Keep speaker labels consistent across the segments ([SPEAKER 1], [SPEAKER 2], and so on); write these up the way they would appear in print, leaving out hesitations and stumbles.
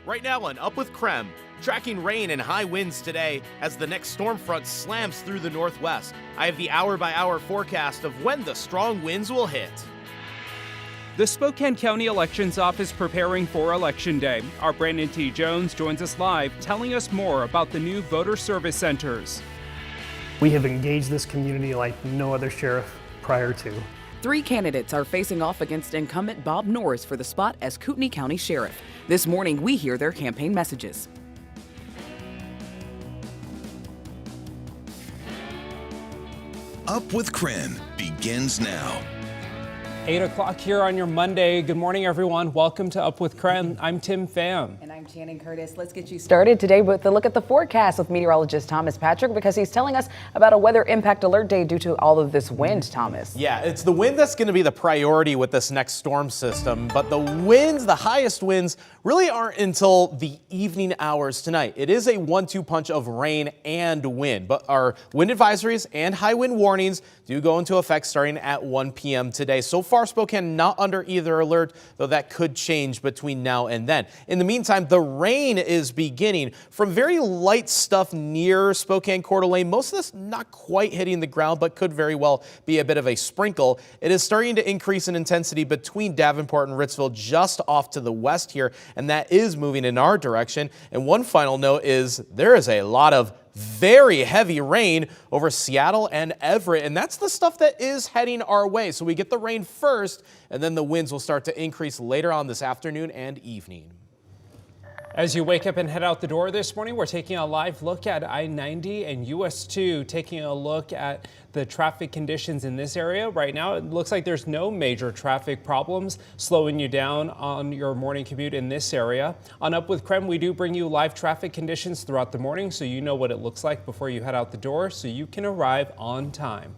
[SPEAKER 1] Right now on Up with KREM, tracking rain and high winds today as the next storm front slams through the northwest. I have the hour-by-hour forecast of when the strong winds will hit.
[SPEAKER 2] The Spokane County Elections Office preparing for Election Day. Our Brandon T. Jones joins us live, telling us more about the new voter service centers.
[SPEAKER 3] We have engaged this community like no other sheriff prior to.
[SPEAKER 4] 3 candidates are facing off against incumbent Bob Norris for the spot as Kootenai County Sheriff. This morning, we hear their campaign messages.
[SPEAKER 5] Up with KREM begins now.
[SPEAKER 6] 8 o'clock here on your Monday. Good morning, everyone. Welcome to Up with KREM. I'm Tim Pham.
[SPEAKER 4] And I'm Shannon Curtis. Let's get you started today with a look at the forecast with meteorologist Thomas Patrick, because he's telling us about a weather impact alert day due to all of this wind, Thomas.
[SPEAKER 1] Yeah, it's the wind that's going to be the priority with this next storm system, but the winds, the highest winds, really aren't until the evening hours tonight. It is a 1-2 punch of rain and wind, but our wind advisories and high wind warnings do go into effect starting at 1 p.m. today. So far, Spokane not under either alert, though that could change between now and then. In the meantime, the rain is beginning from very light stuff near Spokane, Coeur d'Alene. Most of this not quite hitting the ground, but could very well be a bit of a sprinkle. It is starting to increase in intensity between Davenport and Ritzville, just off to the west here, and that is moving in our direction. And one final note is there is a lot of very heavy rain over Seattle and Everett, and that's the stuff that is heading our way. So we get the rain first, and then the winds will start to increase later on this afternoon and evening.
[SPEAKER 6] As you wake up and head out the door this morning, we're taking a live look at I-90 and US 2, taking a look at the traffic conditions in this area. Right now, it looks like there's no major traffic problems slowing you down on your morning commute in this area. On Up with KREM, we do bring you live traffic conditions throughout the morning, so you know what it looks like before you head out the door, so you can arrive on time.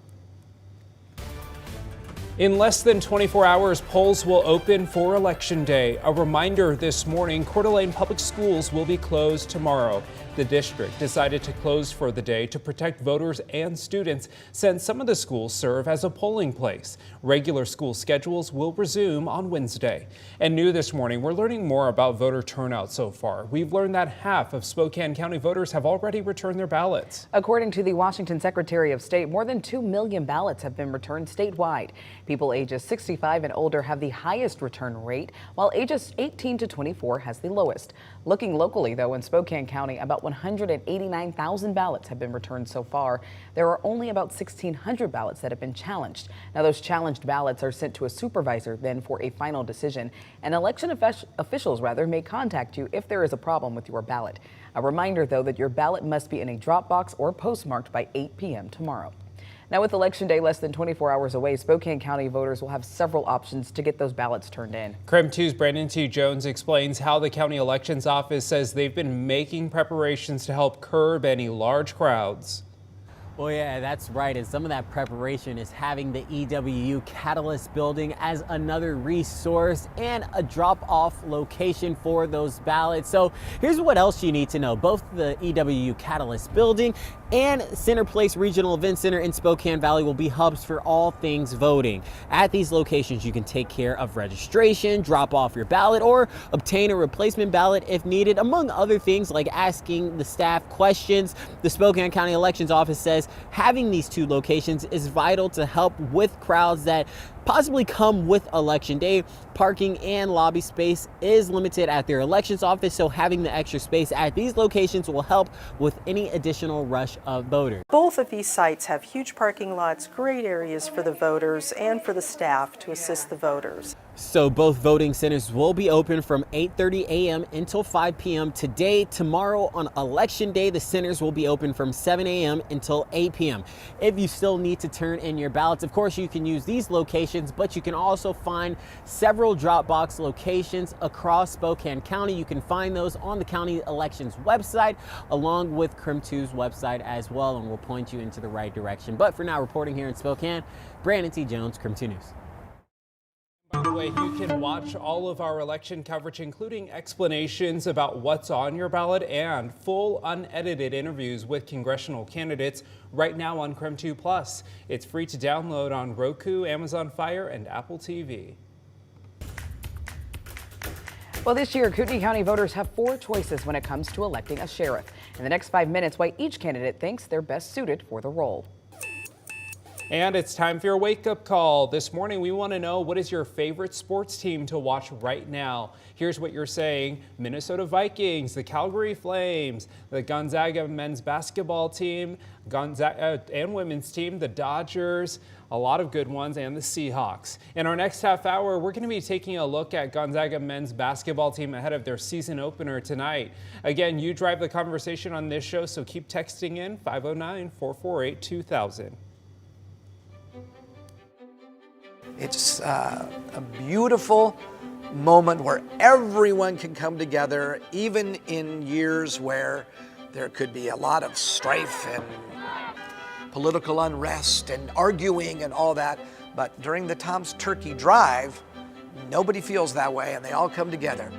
[SPEAKER 6] In less than 24 hours, polls will open for Election Day. A reminder this morning, Coeur d'Alene Public Schools will be closed tomorrow. The district decided to close for the day to protect voters and students, since some of the schools serve as a polling place. Regular school schedules will resume on Wednesday. And new this morning, we're learning more about voter turnout so far. We've learned that half of Spokane County voters have already returned their ballots.
[SPEAKER 4] According to the Washington Secretary of State, more than 2 million ballots have been returned statewide. People ages 65 and older have the highest return rate, while ages 18 to 24 has the lowest. Looking locally, though, in Spokane County, about 189,000 ballots have been returned so far. There are only about 1,600 ballots that have been challenged. Now, those challenged ballots are sent to a supervisor then for a final decision, and election officials may contact you if there is a problem with your ballot. A reminder, though, that your ballot must be in a drop box or postmarked by 8 p.m. tomorrow. Now, with Election Day less than 24 hours away, Spokane County voters will have several options to get those ballots turned in.
[SPEAKER 6] KREM 2's Brandon T. Jones explains how the County Elections Office says they've been making preparations to help curb any large crowds.
[SPEAKER 7] Well, yeah, that's right. And some of that preparation is having the EWU Catalyst building as another resource and a drop-off location for those ballots. So here's what else you need to know. Both the EWU Catalyst building and Center Place Regional Event Center in Spokane Valley will be hubs for all things voting. At these locations, you can take care of registration, drop off your ballot, or obtain a replacement ballot if needed, among other things like asking the staff questions. The Spokane County Elections Office says having these 2 locations is vital to help with crowds that possibly come with Election Day. Parking and lobby space is limited at their elections office, so having the extra space at these locations will help with any additional rush of voters.
[SPEAKER 8] Both of these sites have huge parking lots, great areas for the voters and for the staff to assist the voters.
[SPEAKER 7] So both voting centers will be open from 8:30 a.m. until 5 p.m. today. Tomorrow on Election Day, the centers will be open from 7 a.m. until 8 p.m. If you still need to turn in your ballots, of course, you can use these locations, but you can also find several drop box locations across Spokane County. You can find those on the county elections website, along with KREM 2's website as well, and we'll point you into the right direction. But for now, reporting here in Spokane, Brandon T. Jones, KREM 2 News.
[SPEAKER 6] By the way, you can watch all of our election coverage, including explanations about what's on your ballot and full unedited interviews with congressional candidates right now on KREM 2 Plus. It's free to download on Roku, Amazon Fire, and Apple TV.
[SPEAKER 4] Well, this year, Kootenai County voters have 4 choices when it comes to electing a sheriff. In the next 5 minutes, why each candidate thinks they're best suited for the role.
[SPEAKER 6] And it's time for your wake-up call. This morning, we want to know, what is your favorite sports team to watch right now? Here's what you're saying: Minnesota Vikings, the Calgary Flames, the Gonzaga men's basketball team, Gonzaga and women's team, the Dodgers, a lot of good ones, and the Seahawks. In our next half hour, we're going to be taking a look at Gonzaga men's basketball team ahead of their season opener tonight. Again, you drive the conversation on this show, so keep texting in 509-448-2000.
[SPEAKER 9] It's a beautiful moment where everyone can come together, even in years where there could be a lot of strife and political unrest and arguing and all that. But during the Tom's Turkey Drive, nobody feels that way, and they all come together.